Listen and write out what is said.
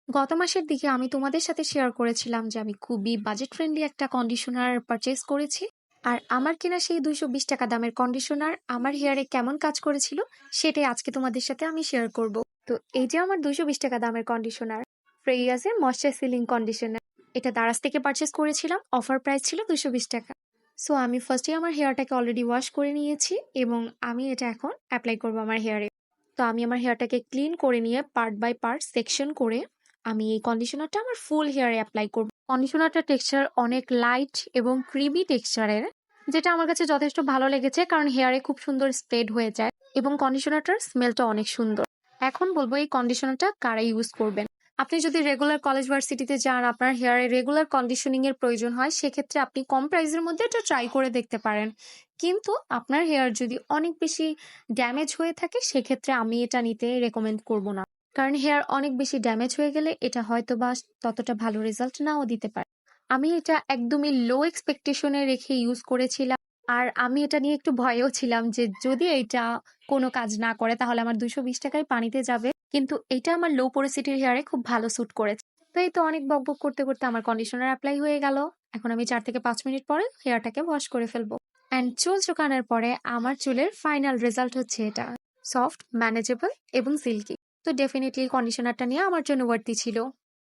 গত মাসের দিকে আমি তোমাদের সাথে শেয়ার করেছিলাম যে আমি খুবই বাজেট ফ্রেন্ডলি একটা কন্ডিশনার পারচেজ করেছি। আর আমার কেনা সেই 220 টাকা দামের কন্ডিশনার আমার হেয়ারে কেমন কাজ করেছিল সেটাই আজকে তোমাদের সাথে আমি শেয়ার করব। তো এই যে আমার 220 টাকা দামের কন্ডিশনার, ফ্রেয়াসের ময়শ্চার সিলিং কন্ডিশনার, এটা দারাজ থেকে পারচেজ করেছিলাম, অফার প্রাইস ছিল 220 টাকা। সো আমি ফার্স্টে আমার হেয়ারটাকে অলরেডি ওয়াশ করে নিয়েছি এবং আমি এটা এখন অ্যাপ্লাই করবো আমার হেয়ারে। তো আমি আমার হেয়ারটাকে ক্লিন করে নিয়ে পার্ট বাই পার্ট সেকশন করে আমি এই কন্ডিশনারটা আমার ফুল হেয়ারে অ্যাপ্লাই করব। কন্ডিশনারটার টেক্সচার অনেক লাইট এবং ক্রিমি টেক্সচারের, যেটা আমার কাছে যথেষ্ট ভালো লেগেছে কারণ হেয়ারে খুব সুন্দর স্প্রেড হয়ে যায় এবং কন্ডিশনারটার স্মেলটা অনেক সুন্দর। এখন বলবো এই কন্ডিশনারটা কারা ইউজ করবেন। আপনি যদি রেগুলার কলেজ ভার্সিটিতে যান, আপনার হেয়ারে রেগুলার কন্ডিশনিং এর প্রয়োজন হয়, সেক্ষেত্রে আপনি কম প্রাইসের মধ্যে এটা ট্রাই করে দেখতে পারেন। কিন্তু আপনার হেয়ার যদি অনেক বেশি ড্যামেজ হয়ে থাকে সেক্ষেত্রে আমি এটা নিতে রেকমেন্ড করব না, কারণ হেয়ার অনেক বেশি ড্যামেজ হয়ে গেলে এটা হয়তো বা ততটা ভালো রেজাল্ট নাও দিতে পারে। আমি এটা একদমই লো এক্সপেকটেশনে রেখে ইউজ করেছিলাম। আর আমি এটা নিয়ে একটু ভয়েও ছিলাম যে যদি এটা কোনো কাজ না করে তাহলে আমার 220 টাকায় পানিতে যাবে, কিন্তু এটা আমার লো পোরোসিটির হেয়ারে খুব ভালো স্যুট করেছে। তো এই তো অনেক বকবক করতে করতে আমার কন্ডিশনার অ্যাপ্লাই হয়ে গেল। এখন আমি 4 থেকে 5 মিনিট পরে হেয়ারটাকে ওয়াশ করে ফেলবো। অ্যান্ড চুল শুকানোর পরে আমার চুলের ফাইনাল রেজাল্ট হচ্ছে এটা, সফট, ম্যানেজেবল এবং সিল্কি। তো ডেফিনেটলি কন্ডিশনারটা নিয়ে আমার জন্য ওয়ার্থি ছিল।